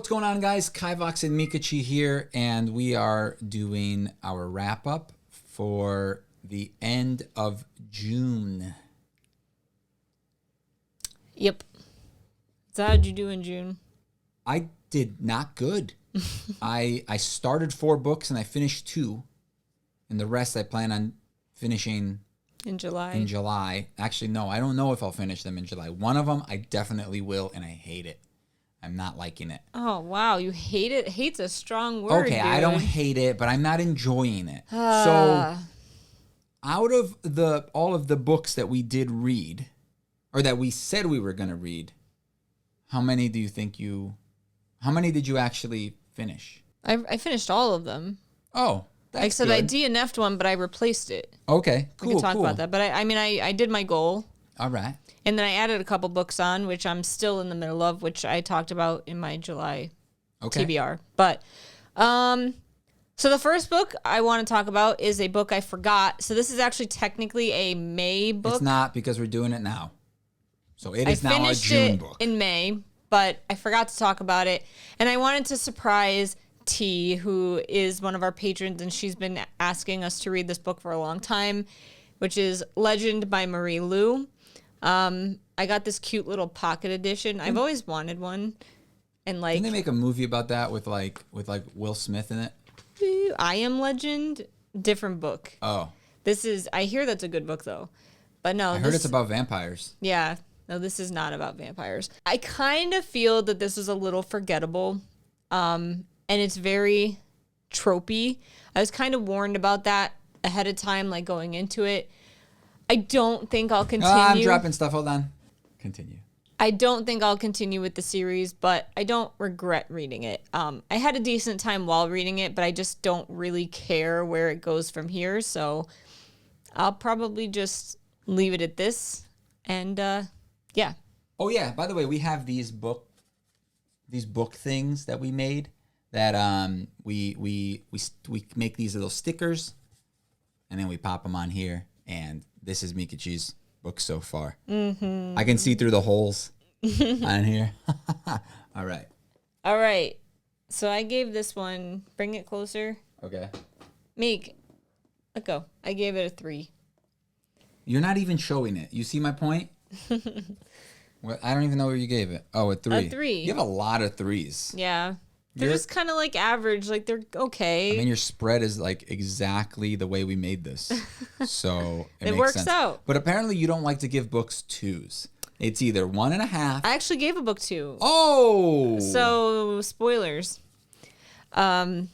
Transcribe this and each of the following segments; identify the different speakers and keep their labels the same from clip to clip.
Speaker 1: what's going on, guys? Kivox and Meekachii here, and we are doing our wrap-up for the end of June.
Speaker 2: Yep. So how'd you do in June?
Speaker 1: I did not good. I started 4 books and I finished 2, and the rest I plan on finishing
Speaker 2: in July.
Speaker 1: Actually, no, I don't know if I'll finish them in July. One of them I definitely will, and I hate it. I'm not liking it.
Speaker 2: Oh, wow. You hate it? Hate's a strong word,
Speaker 1: Okay,
Speaker 2: dude.
Speaker 1: I don't hate it, but I'm not enjoying it. So, out of all of the books that we did read, or that we said we were going to read, how many did you actually finish?
Speaker 2: I finished all of them.
Speaker 1: Oh, that's
Speaker 2: Except
Speaker 1: good.
Speaker 2: I DNF'd one, but I replaced it.
Speaker 1: Okay, cool,
Speaker 2: We can talk about that. But I did my goal.
Speaker 1: All right.
Speaker 2: And then I added a couple books on, which I'm still in the middle of, which I talked about in my July TBR. But, so the first book I want to talk about is a book I forgot. So this is actually technically a May book.
Speaker 1: It's not, because we're doing it now. So it is now a June book.
Speaker 2: I finished it in May, but I forgot to talk about it. And I wanted to surprise T, who is one of our patrons, and she's been asking us to read this book for a long time, which is Legend by Marie Lu. I got this cute little pocket edition. I've always wanted one. And like,
Speaker 1: didn't they make a movie about that with Will Smith in it?
Speaker 2: I Am Legend, different book.
Speaker 1: Oh.
Speaker 2: I hear that's a good book though. But no,
Speaker 1: I heard it's about vampires.
Speaker 2: Yeah. No, this is not about vampires. I kind of feel that this is a little forgettable. And it's very tropey. I was kind of warned about that ahead of time, like going into it. I don't think I'll continue.
Speaker 1: I'm dropping stuff. Hold on. Continue.
Speaker 2: I don't think I'll continue with the series, but I don't regret reading it. I had a decent time while reading it, but I just don't really care where it goes from here. So I'll probably just leave it at this. And yeah.
Speaker 1: Oh yeah. By the way, we have these book things that we made. That we make these little stickers, and then we pop them on here. And this is Meekachii's book so far. Mm-hmm. I can see through the holes on here. All right.
Speaker 2: So I gave this one. Bring it closer.
Speaker 1: Okay.
Speaker 2: Meek, let go. I gave it a 3.
Speaker 1: You're not even showing it. You see my point? Well, I don't even know where you gave it. Oh, a 3.
Speaker 2: A 3.
Speaker 1: You have a lot of 3s.
Speaker 2: Yeah. They're just kind of like average. Like they're okay.
Speaker 1: I mean, your spread is like exactly the way we made this. So it makes
Speaker 2: works
Speaker 1: sense.
Speaker 2: out.
Speaker 1: But apparently you don't like to give books 2s. It's either 1.5.
Speaker 2: I actually gave a book 2.
Speaker 1: Oh!
Speaker 2: So, spoilers. So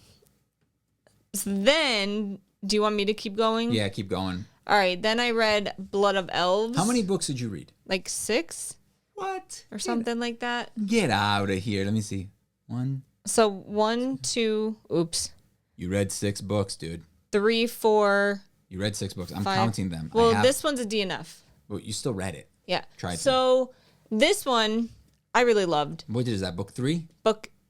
Speaker 2: then, do you want me to keep going?
Speaker 1: Yeah, keep going.
Speaker 2: All right. Then I read Blood of Elves.
Speaker 1: How many books did you read?
Speaker 2: Like 6?
Speaker 1: What?
Speaker 2: Or something like that.
Speaker 1: Get out of here. Let me see. 1.
Speaker 2: So 1, 2, oops.
Speaker 1: You read 6 books, dude.
Speaker 2: 3, 4.
Speaker 1: You read 6 books. I'm
Speaker 2: 5.
Speaker 1: counting them.
Speaker 2: Well, this one's a DNF.
Speaker 1: But you still read it.
Speaker 2: Yeah.
Speaker 1: Tried
Speaker 2: so this one I really loved.
Speaker 1: What is that, book 3?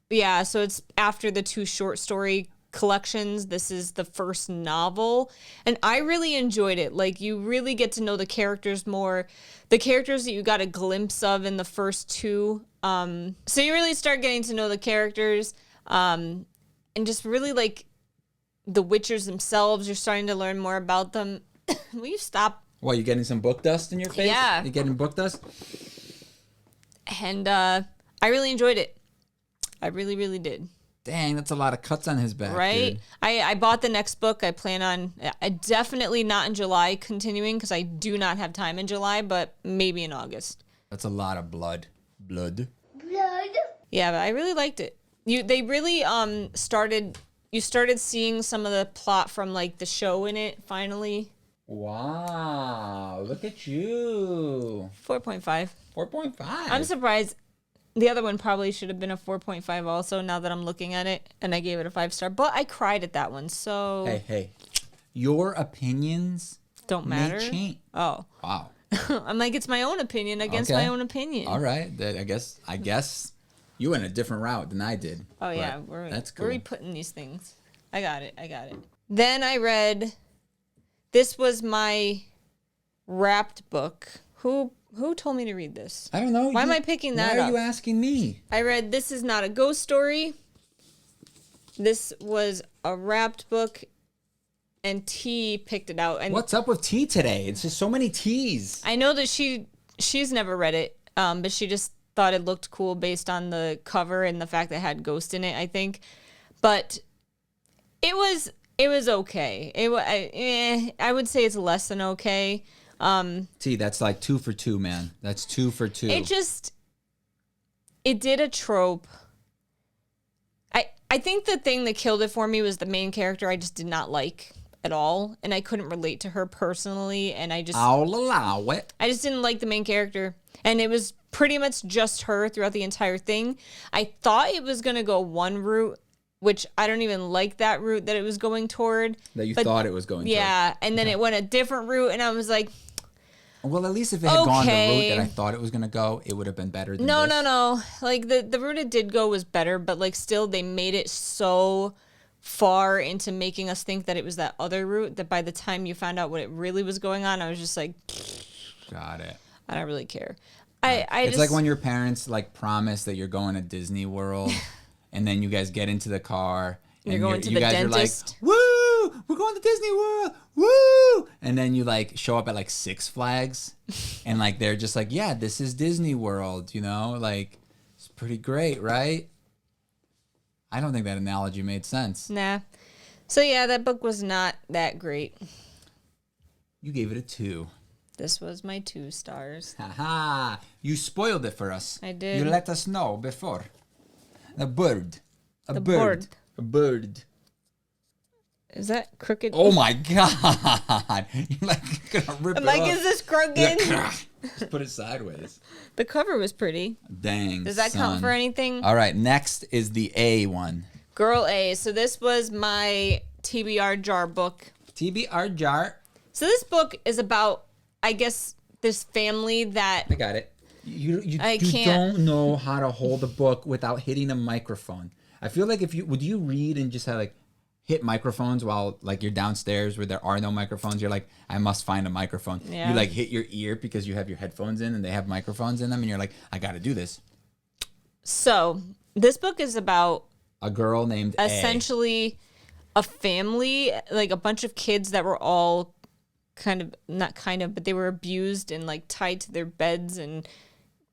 Speaker 2: Yeah, so it's after the 2 short story collections. This is the first novel, and I really enjoyed it. Like, you really get to know the characters more, the characters that you got a glimpse of in the first 2. So you really start getting to know the characters, and just really like the Witchers themselves. You're starting to learn more about them. Will you stop?
Speaker 1: What, you getting some book dust in your face?
Speaker 2: Yeah.
Speaker 1: You getting book dust?
Speaker 2: And I really enjoyed it. I really, really did.
Speaker 1: Dang, that's a lot of cuts on his back,
Speaker 2: right?
Speaker 1: dude.
Speaker 2: I bought the next book. I plan on, definitely not in July continuing, because I do not have time in July, but maybe in August.
Speaker 1: That's a lot of blood. Blood?
Speaker 2: Yeah, but I really liked it. They really you started seeing some of the plot from like the show in it, finally.
Speaker 1: Wow, look at you.
Speaker 2: 4.5.
Speaker 1: 4.5.
Speaker 2: I'm surprised. The other one probably should have been a 4.5 also, now that I'm looking at it, and I gave it a 5-star. But I cried at that one, so...
Speaker 1: Hey. Your opinions
Speaker 2: don't matter?
Speaker 1: may change.
Speaker 2: Oh.
Speaker 1: Wow.
Speaker 2: I'm like, it's my own opinion against my own opinion.
Speaker 1: All right. I guess you went a different route than I did.
Speaker 2: Oh, yeah.
Speaker 1: That's cool.
Speaker 2: We're putting these things. I got it. Then I read... This was my wrapped book. Who told me to read this?
Speaker 1: I don't know.
Speaker 2: Why am I picking that
Speaker 1: Why are
Speaker 2: up?
Speaker 1: you asking me?
Speaker 2: I read This Is Not a Ghost Story. This was a wrapped book, and T picked it out. And
Speaker 1: What's up with T today? It's just so many T's.
Speaker 2: I know that she's never read it, but she just thought it looked cool based on the cover and the fact that it had ghost in it, I think. But it was okay. I would say it's less than okay.
Speaker 1: T, that's like 2 for 2, man. That's 2 for 2.
Speaker 2: It did a trope. I think the thing that killed it for me was the main character I just did not like at all, and I couldn't relate to her personally, and
Speaker 1: I'll allow it.
Speaker 2: I just didn't like the main character, and it was pretty much just her throughout the entire thing. I thought it was going to go one route, which I don't even like that route that it was going toward.
Speaker 1: That you thought it was going toward.
Speaker 2: Yeah, and then it went a different route, and I was like,
Speaker 1: well, at least if it had gone the route that I thought it was going to go, it would have been better than this.
Speaker 2: No. Like, the route it did go was better, but, like, still, they made it so far into making us think that it was that other route that by the time you found out what it really was going on, I was just like,
Speaker 1: got it.
Speaker 2: I don't really care.
Speaker 1: It's like when your parents, like, promise that you're going to Disney World, and then you guys get into the car, and
Speaker 2: you're going to
Speaker 1: you
Speaker 2: the
Speaker 1: guys
Speaker 2: dentist.
Speaker 1: are like, woo, we're going to Disney World, woo! And then you, like, show up at, like, Six Flags, and, like, they're just like, yeah, this is Disney World, you know? Like, it's pretty great, right? I don't think that analogy made sense.
Speaker 2: Nah. So, yeah, that book was not that great.
Speaker 1: You gave it a 2.
Speaker 2: This was my 2 stars.
Speaker 1: Haha, you spoiled it for us.
Speaker 2: I did.
Speaker 1: You let us know before. A bird.
Speaker 2: The bird.
Speaker 1: A bird.
Speaker 2: Is that crooked?
Speaker 1: Oh my god! You're like gonna rip
Speaker 2: I'm
Speaker 1: it
Speaker 2: like,
Speaker 1: off.
Speaker 2: is this crooked?
Speaker 1: Just put it sideways.
Speaker 2: The cover was pretty.
Speaker 1: Dang.
Speaker 2: Does that count for anything?
Speaker 1: All right, next is the A one.
Speaker 2: Girl A. So this was my TBR jar book.
Speaker 1: TBR jar.
Speaker 2: So this book is about, I guess, this family that
Speaker 1: I got it. You
Speaker 2: can't.
Speaker 1: don't know how to hold a book without hitting a microphone. I feel like would you read and just have like hit microphones while like you're downstairs where there are no microphones? You're like, I must find a microphone.
Speaker 2: Yeah.
Speaker 1: You like hit your ear because you have your headphones in and they have microphones in them, and you're like, I got to do this.
Speaker 2: So this book is about
Speaker 1: a girl named
Speaker 2: essentially a family, like a bunch of kids that were all but they were abused and like tied to their beds and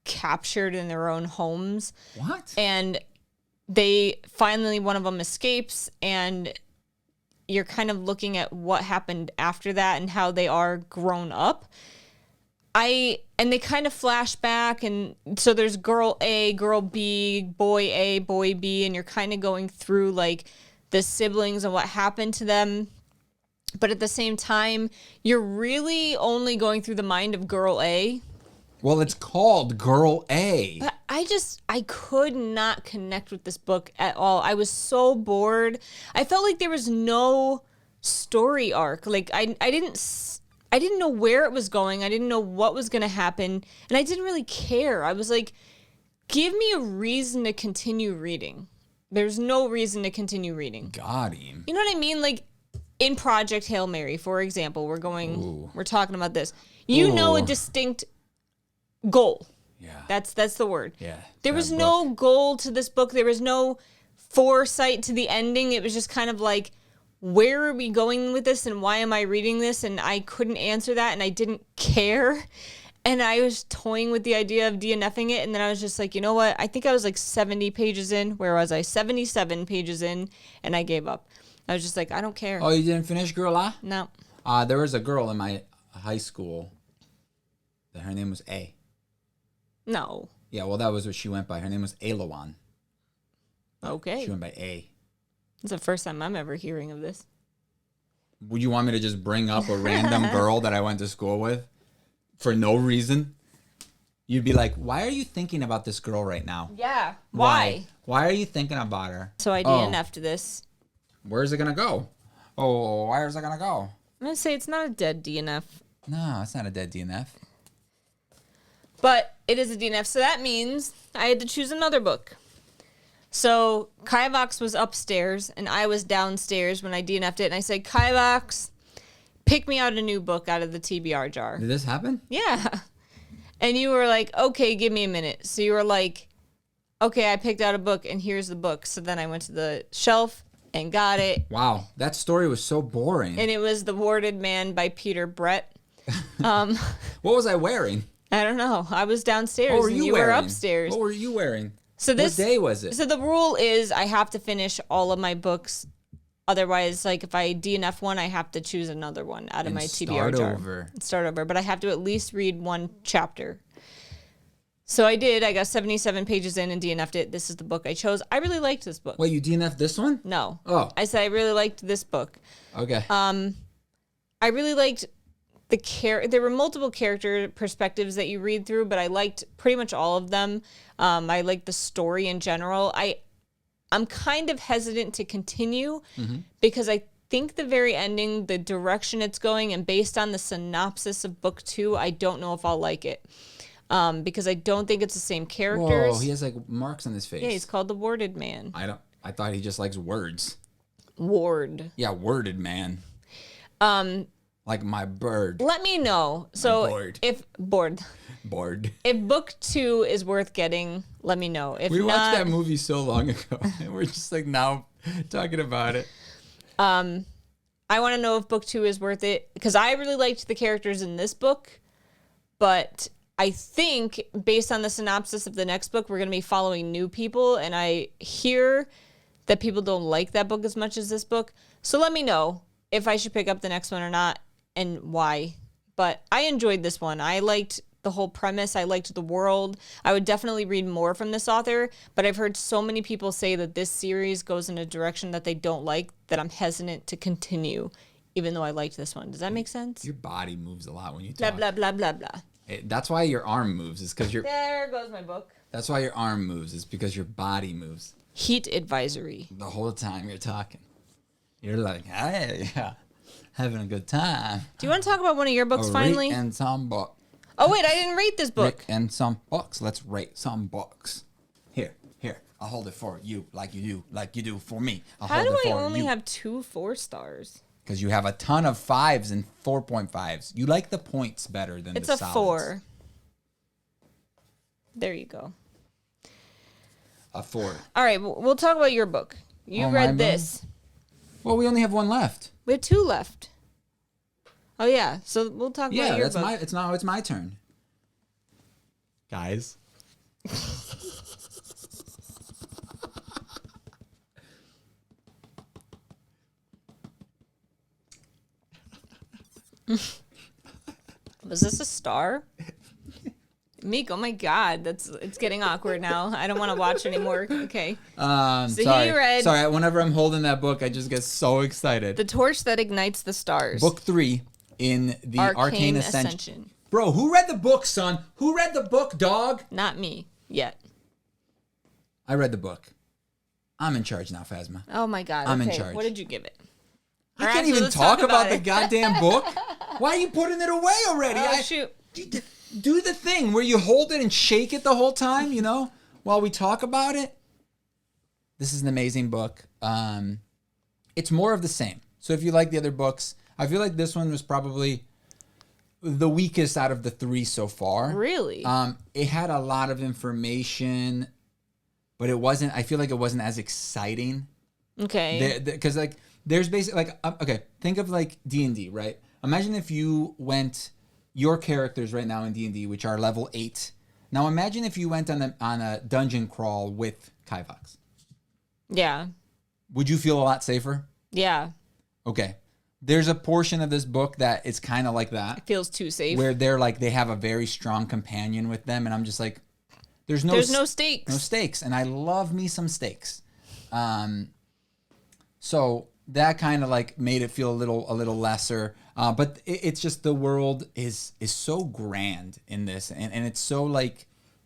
Speaker 2: captured in their own homes.
Speaker 1: What?
Speaker 2: And they finally, one of them escapes, and you're kind of looking at what happened after that and how they are grown up. And they kind of flash back, and so there's girl A, girl B, boy B, and you're kind of going through like the siblings and what happened to them. But at the same time, you're really only going through the mind of girl A.
Speaker 1: Well, it's called Girl A.
Speaker 2: But I could not connect with this book at all. I was so bored. I felt like there was no story arc. Like I didn't know where it was going. I didn't know what was going to happen, and I didn't really care. I was like, give me a reason to continue reading. There's no reason to continue reading.
Speaker 1: Got him.
Speaker 2: You know what I mean? Like in Project Hail Mary, for example, we're talking about this. You know a distinct goal.
Speaker 1: Yeah.
Speaker 2: That's the word.
Speaker 1: Yeah.
Speaker 2: There was no goal to this book. There was no foresight to the ending. It was just kind of like, where are we going with this and why am I reading this? And I couldn't answer that, and I didn't care. And I was toying with the idea of DNFing it, and then I was just like, you know what? I think I was like 70 pages in. Where was I? 77 pages in, and I gave up. I was just like, I don't care.
Speaker 1: Oh, you didn't finish Girl A?
Speaker 2: No.
Speaker 1: There was a girl in my high school that her name was A.
Speaker 2: No.
Speaker 1: Yeah, well, that was what she went by. Her name was Elawan.
Speaker 2: Okay.
Speaker 1: She went by A.
Speaker 2: It's the first time I'm ever hearing of this.
Speaker 1: Would you want me to just bring up a random girl that I went to school with for no reason? You'd be like, why are you thinking about this girl right now?
Speaker 2: Yeah. Why?
Speaker 1: Why are you thinking about her?
Speaker 2: So I DNF'd this.
Speaker 1: Where's it going to go? Oh, where is it going to go?
Speaker 2: I'm going to say it's not a dead DNF.
Speaker 1: No, it's not a dead DNF.
Speaker 2: But it is a DNF, so that means I had to choose another book. So Kivox was upstairs, and I was downstairs when I DNF'd it, and I said, Kivox, pick me out a new book out of the TBR jar.
Speaker 1: Did this happen?
Speaker 2: Yeah. And you were like, okay, give me a minute. So you were like, okay, I picked out a book and here's the book. So then I went to the shelf and got it.
Speaker 1: Wow, that story was so boring.
Speaker 2: And it was The Warded Man by Peter Brett.
Speaker 1: What was I wearing?
Speaker 2: I don't know. I was downstairs
Speaker 1: What were
Speaker 2: and
Speaker 1: you
Speaker 2: you
Speaker 1: wearing?
Speaker 2: were upstairs.
Speaker 1: What were you wearing?
Speaker 2: So this
Speaker 1: What day was it?
Speaker 2: So the rule is I have to finish all of my books. Otherwise, like if I DNF one, I have to choose another one out of
Speaker 1: And
Speaker 2: my TBR
Speaker 1: start
Speaker 2: jar.
Speaker 1: over.
Speaker 2: Start over. But I have to at least read one chapter. So I did. I got 77 pages in and DNF'd it. This is the book I chose. I really liked this book.
Speaker 1: Wait, you DNF'd this one?
Speaker 2: No.
Speaker 1: Oh.
Speaker 2: I said I really liked this book.
Speaker 1: Okay.
Speaker 2: I really liked there were multiple character perspectives that you read through, but I liked pretty much all of them. I liked the story in general. I'm kind of hesitant to continue because I think the very ending, the direction it's going, and based on the synopsis of book 2, I don't know if I'll like it. Because I don't think it's the same characters.
Speaker 1: Whoa, he has like marks on his face.
Speaker 2: Yeah, he's called the Warded Man.
Speaker 1: I thought he just likes words.
Speaker 2: Ward.
Speaker 1: Yeah, worded man. Like my bird.
Speaker 2: Let me know. So
Speaker 1: bored.
Speaker 2: if
Speaker 1: Bored.
Speaker 2: if book 2 is worth getting, let me know. If
Speaker 1: We
Speaker 2: not,
Speaker 1: watched that movie so long ago, and we're just like now talking about it.
Speaker 2: I want to know if book 2 is worth it because I really liked the characters in this book, but I think based on the synopsis of the next book, we're going to be following new people, and I hear that people don't like that book as much as this book. So let me know if I should pick up the next one or not and why. But I enjoyed this one. I liked the whole premise. I liked the world. I would definitely read more from this author, but I've heard so many people say that this series goes in a direction that they don't like that I'm hesitant to continue, even though I liked this one. Does that make sense?
Speaker 1: Your body moves a lot when you
Speaker 2: Blah,
Speaker 1: talk.
Speaker 2: blah, blah, blah, blah.
Speaker 1: That's why your arm moves. Is because your.
Speaker 2: There goes my book.
Speaker 1: That's why your arm moves. Is because your body moves.
Speaker 2: Heat advisory.
Speaker 1: The whole time you're talking, you're like, hey, yeah, having a good time.
Speaker 2: Do you want to talk about one of your books finally?
Speaker 1: Rate and some book.
Speaker 2: Oh, wait, I didn't rate this book.
Speaker 1: Rate and some books. Let's rate some books. Here. I'll hold it for you like you do for me.
Speaker 2: How do I only have 2 4 stars?
Speaker 1: Because you have a ton of 5s and 4.5s. You like the points better than
Speaker 2: It's
Speaker 1: the
Speaker 2: a
Speaker 1: solids.
Speaker 2: 4. There you go.
Speaker 1: A 4.
Speaker 2: All right, we'll talk about your book. You
Speaker 1: Oh, my
Speaker 2: read
Speaker 1: book?
Speaker 2: this.
Speaker 1: Well, we only have one left.
Speaker 2: We have 2 left. Oh yeah, so we'll talk about your book.
Speaker 1: It's my turn. Guys.
Speaker 2: Was this a star? Meek, oh my God, it's getting awkward now. I don't want to watch anymore. Okay. So
Speaker 1: Sorry.
Speaker 2: you read
Speaker 1: Sorry, whenever I'm holding that book, I just get so excited.
Speaker 2: The Torch That Ignites the Stars.
Speaker 1: Book 3 in the Arcane Ascension. Bro, who read the book, son? Who read the book, dog?
Speaker 2: Not me yet.
Speaker 1: I read the book. I'm in charge now, Phasma.
Speaker 2: Oh my God.
Speaker 1: I'm in
Speaker 2: okay.
Speaker 1: charge.
Speaker 2: What did you give it?
Speaker 1: I
Speaker 2: All right,
Speaker 1: can't
Speaker 2: so
Speaker 1: even
Speaker 2: let's
Speaker 1: talk about the
Speaker 2: it.
Speaker 1: goddamn book. Why are you putting it away already?
Speaker 2: Oh, shoot.
Speaker 1: Do the thing where you hold it and shake it the whole time, while we talk about it. This is an amazing book. It's more of the same. So if you like the other books, I feel like this one was probably the weakest out of the 3 so far.
Speaker 2: Really?
Speaker 1: It had a lot of information, but I feel like it wasn't as exciting.
Speaker 2: Okay.
Speaker 1: Because there's basically okay, think of like D&D, right? Imagine if you went your characters right now in D&D, which are level 8. Now imagine if you went on a dungeon crawl with Kivox.
Speaker 2: Yeah.
Speaker 1: Would you feel a lot safer?
Speaker 2: Yeah.
Speaker 1: Okay. There's a portion of this book that is kind of like that.
Speaker 2: It feels too safe.
Speaker 1: Where they have a very strong companion with them, and I'm just like, there's no
Speaker 2: stakes.
Speaker 1: No stakes, and I love me some stakes. So that kind of made it feel a little lesser. But it's just the world is so grand in this, and it's so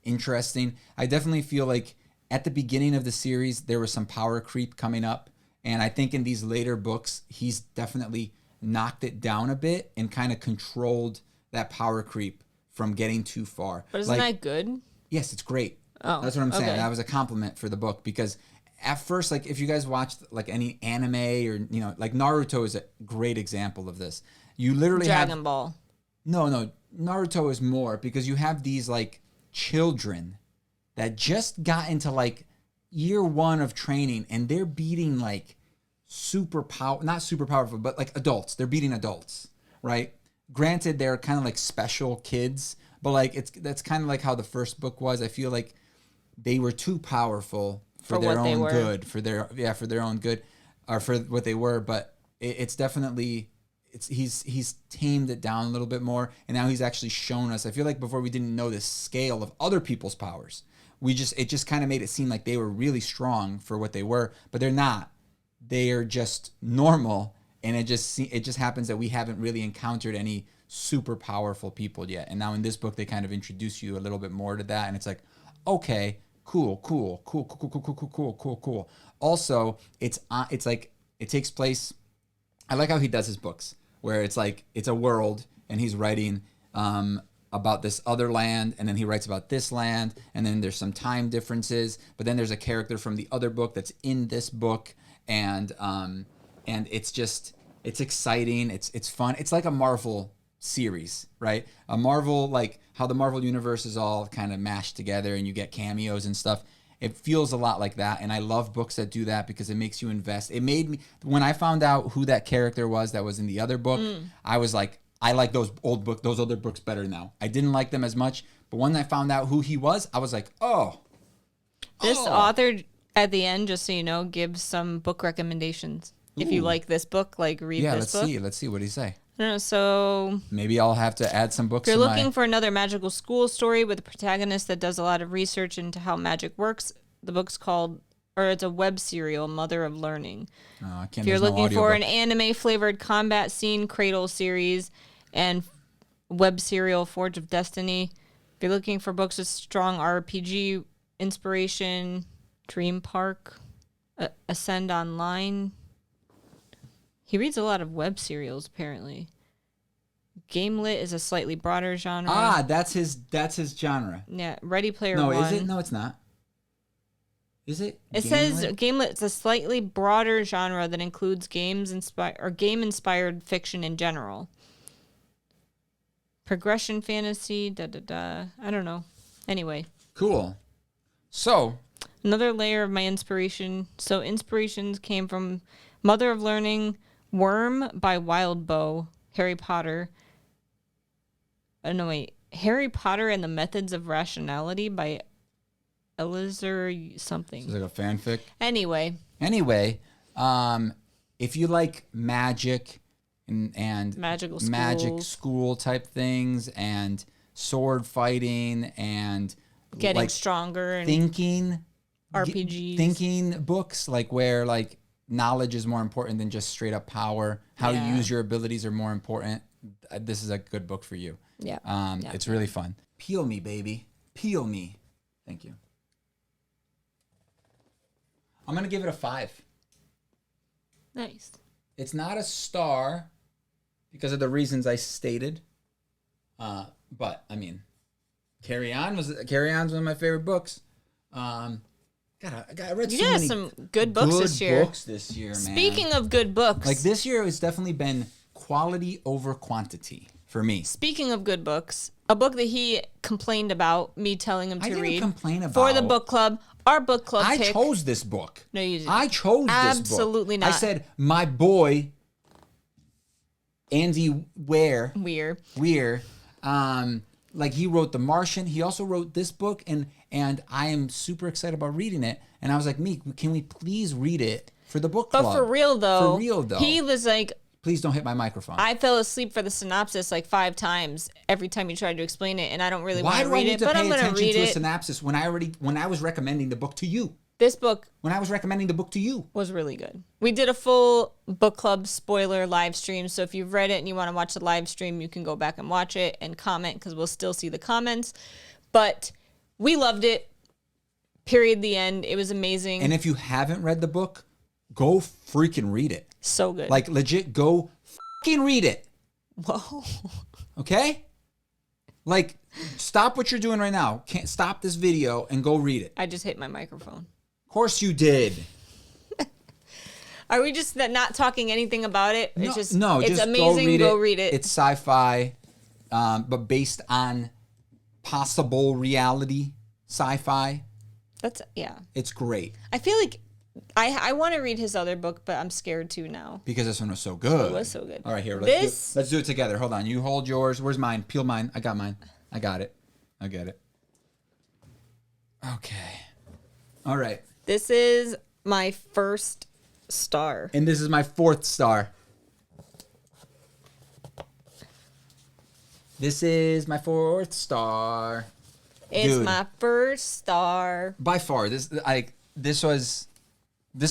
Speaker 1: interesting. I definitely feel like at the beginning of the series there was some power creep coming up, and I think in these later books he's definitely knocked it down a bit and kind of controlled that power creep from getting too far.
Speaker 2: But isn't that good?
Speaker 1: Yes, it's great.
Speaker 2: Oh,
Speaker 1: that's what I'm saying.
Speaker 2: okay.
Speaker 1: That was a compliment for the book because at first, if you guys watched any anime or Naruto is a great example of this. You literally
Speaker 2: Dragon Ball.
Speaker 1: No, Naruto is more because you have these like children that just got into like year 1 of training and they're beating like not super powerful, but like adults. They're beating adults, right? Granted, they're kind of like special kids, but like that's kind of like how the first book was. I feel like they were too powerful for their own good, for their own good, or for what they were. But it's definitely he's tamed it down a little bit more, and now he's actually shown us. I feel like before we didn't know the scale of other people's powers. It just kind of made it seem like they were really strong for what they were, but they're not. They are just normal, and it just happens that we haven't really encountered any super powerful people yet. And now in this book, they kind of introduce you a little bit more to that, and it's like, okay, cool. Also, it's like it takes place. I like how he does his books, where it's like it's a world, and he's writing about this other land, and then he writes about this land, and then there's some time differences, but then there's a character from the other book that's in this book, and it's exciting, it's fun. It's like a Marvel series, right? A Marvel, like how the Marvel universe is all kind of mashed together and you get cameos and stuff. It feels a lot like that, and I love books that do that because it makes you invest. It made me, when I found out who that character was that was in the other book, I was like, I like those other books better now. I didn't like them as much, but when I found out who he was, I was like, oh.
Speaker 2: This author, at the end, just so you know, gives some book recommendations. Ooh. If you like this book, like read this book. Yeah,
Speaker 1: let's see. What did he say?
Speaker 2: I don't know, so...
Speaker 1: Maybe I'll have to add some books.
Speaker 2: If you're looking for another magical school story with a protagonist that does a lot of research into how magic works, the book's called... Or it's a web serial, Mother of Learning.
Speaker 1: Oh, I can't.
Speaker 2: If you're looking for an anime-flavored combat scene, Cradle series, and web serial, Forge of Destiny. If you're looking for books with strong RPG inspiration, Dream Park, Ascend Online. He reads a lot of web serials, apparently. Gamelit is a slightly broader genre.
Speaker 1: Ah, that's his genre.
Speaker 2: Yeah, Ready Player
Speaker 1: One.
Speaker 2: No,
Speaker 1: is it? No, it's not. Is it?
Speaker 2: It says Gamelit is a slightly broader genre that includes game-inspired fiction in general. Progression fantasy, I don't know. Anyway.
Speaker 1: Cool. So.
Speaker 2: Another layer of my inspiration. So inspirations came from Mother of Learning, Worm by Wildbow, Harry Potter. Harry Potter and the Methods of Rationality by Elizur something.
Speaker 1: It's like a fanfic.
Speaker 2: Anyway,
Speaker 1: if you like magic and magic school type things and sword fighting and
Speaker 2: getting
Speaker 1: like
Speaker 2: stronger and
Speaker 1: thinking
Speaker 2: RPGs,
Speaker 1: books like where like knowledge is more important than just straight up power. How to use your abilities are more important. This is a good book for you.
Speaker 2: Yeah.
Speaker 1: It's really fun. Peel me, baby. Peel me. Thank you. I'm going to give it a 5.
Speaker 2: Nice.
Speaker 1: It's not a star because of the reasons I stated. But, I mean, Carry On's one of my favorite books. I read so many
Speaker 2: some good books this year.
Speaker 1: Man.
Speaker 2: Speaking of good books.
Speaker 1: Like this year, it's definitely been quality over quantity for me.
Speaker 2: Speaking of good books, a book that he complained about, me telling him to read.
Speaker 1: I didn't complain about.
Speaker 2: For the book club. Our book club
Speaker 1: I
Speaker 2: pick.
Speaker 1: chose this book.
Speaker 2: No, you didn't.
Speaker 1: I chose this book.
Speaker 2: Absolutely not.
Speaker 1: I said, my boy, Andy Weir, like he wrote The Martian. He also wrote this book, and I am super excited about reading it. And I was like, Meek, can we please read it for the book club?
Speaker 2: But for real though, he was like,
Speaker 1: please don't hit my microphone.
Speaker 2: I fell asleep for the synopsis like 5 times every time you tried to explain it, and I don't really want to read it, but I'm going to read it. Why do I need to pay attention to a
Speaker 1: synopsis when I was recommending the book to you?
Speaker 2: This book,
Speaker 1: when I was recommending the book to you,
Speaker 2: was really good. We did a full book club spoiler live stream, so if you've read it and you want to watch the live stream, you can go back and watch it and comment because we'll still see the comments. But we loved it. Period. The end. It was amazing.
Speaker 1: And if you haven't read the book, go freaking read it.
Speaker 2: So good.
Speaker 1: Like legit, go freaking read it.
Speaker 2: Whoa.
Speaker 1: Okay? Like, stop what you're doing right now. Can't stop this video and go read it.
Speaker 2: I just hit my microphone.
Speaker 1: Of course you did.
Speaker 2: Are we just not talking anything about it? It's
Speaker 1: no,
Speaker 2: it's
Speaker 1: just
Speaker 2: amazing. Go read it.
Speaker 1: It's sci-fi. but based on possible reality sci-fi.
Speaker 2: That's
Speaker 1: It's great
Speaker 2: I feel like I want to read his other book, but I'm scared to now.
Speaker 1: because this one was so good.
Speaker 2: It was so good.
Speaker 1: All right, here,
Speaker 2: This
Speaker 1: let's do it together. Hold on, you hold yours. Where's mine? Peel mine. I got mine. I got it. I get it. Okay. All right.
Speaker 2: This is my first star.
Speaker 1: And this is my 4th star. This is my 4th star.
Speaker 2: It's
Speaker 1: Dude.
Speaker 2: my first star.
Speaker 1: By far, this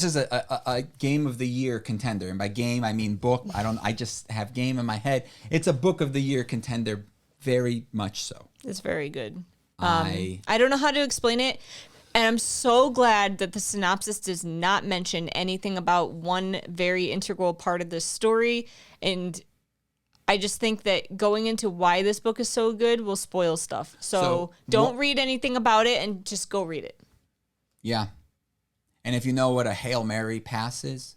Speaker 1: is a game of the year contender, and by game I mean book. I just have game in my head. It's a book of the year contender, very much so.
Speaker 2: It's very good.
Speaker 1: I
Speaker 2: don't know how to explain it, and I'm so glad that the synopsis does not mention anything about one very integral part of this story, and I just think that going into why this book is so good will spoil stuff. So don't read anything about it and just go read it.
Speaker 1: Yeah. And if you know what a Hail Mary pass is,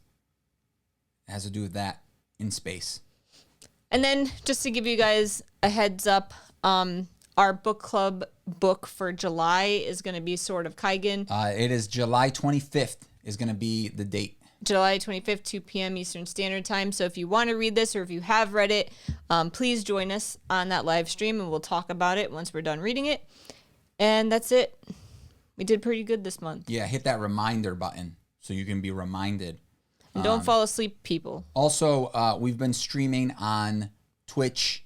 Speaker 1: it has to do with that in space.
Speaker 2: And then just to give you guys a heads up, our book club book for July is going to be Sword of Kaigen.
Speaker 1: It is July 25th is going to be the date.
Speaker 2: July 25th, 2 p.m. Eastern Standard Time. So if you want to read this or if you have read it, please join us on that live stream and we'll talk about it once we're done reading it. And that's it. We did pretty good this month.
Speaker 1: Yeah, hit that reminder button so you can be reminded.
Speaker 2: And don't fall asleep, people.
Speaker 1: Also, we've been streaming on Twitch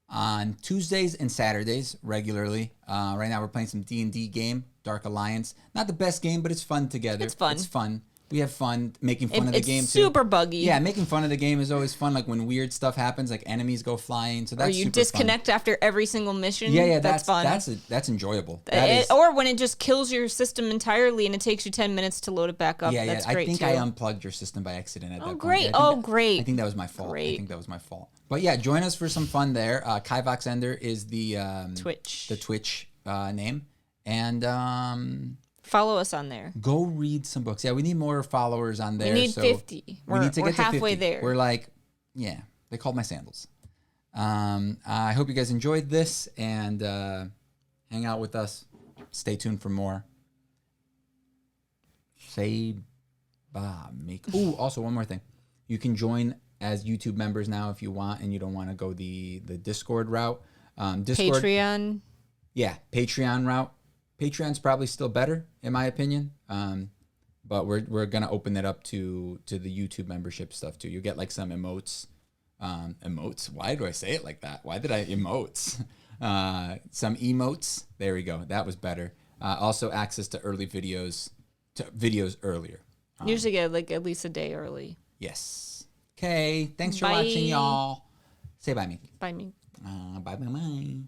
Speaker 1: on Tuesdays and Saturdays regularly. Right now we're playing some D&D game, Dark Alliance. Not the best game, but it's fun together.
Speaker 2: It's fun.
Speaker 1: It's fun. We have fun making fun of the game, too.
Speaker 2: It's super buggy.
Speaker 1: Yeah, making fun of the game is always fun. Like when weird stuff happens, like enemies go flying. So that's
Speaker 2: or you
Speaker 1: super
Speaker 2: disconnect
Speaker 1: fun.
Speaker 2: after every single mission.
Speaker 1: Yeah,
Speaker 2: that's fun.
Speaker 1: That's enjoyable.
Speaker 2: Or when it just kills your system entirely and it takes you 10 minutes to load it back up.
Speaker 1: Yeah,
Speaker 2: that's
Speaker 1: I
Speaker 2: great
Speaker 1: think
Speaker 2: too.
Speaker 1: I unplugged your system by accident at that point.
Speaker 2: Great. Great.
Speaker 1: I think that was my fault.
Speaker 2: Great.
Speaker 1: I think that was my fault. But yeah, join us for some fun there. Kivox Ender is the Twitch name. And
Speaker 2: follow us on there.
Speaker 1: go read some books. Yeah, we need more followers on there.
Speaker 2: We need 50.
Speaker 1: We need to get to
Speaker 2: halfway
Speaker 1: 50.
Speaker 2: there.
Speaker 1: We're like, yeah, they called my sandals. I hope you guys enjoyed this and hang out with us. Stay tuned for more. Say bye. Ooh, also one more thing. You can join as YouTube members now if you want and you don't want to go the Discord route. Discord,
Speaker 2: Patreon.
Speaker 1: Yeah, Patreon route. Patreon's probably still better, in my opinion. But we're gonna open it up to the YouTube membership stuff too. You get like some emotes. Emotes. Why do I say it like that? Why did I emotes? Some emotes. There we go. That was better. Also access to videos earlier.
Speaker 2: Usually get like at least a day early.
Speaker 1: Yes. Okay. Thanks for
Speaker 2: Bye.
Speaker 1: watching, y'all. Say bye, me.
Speaker 2: Bye, me.
Speaker 1: Bye.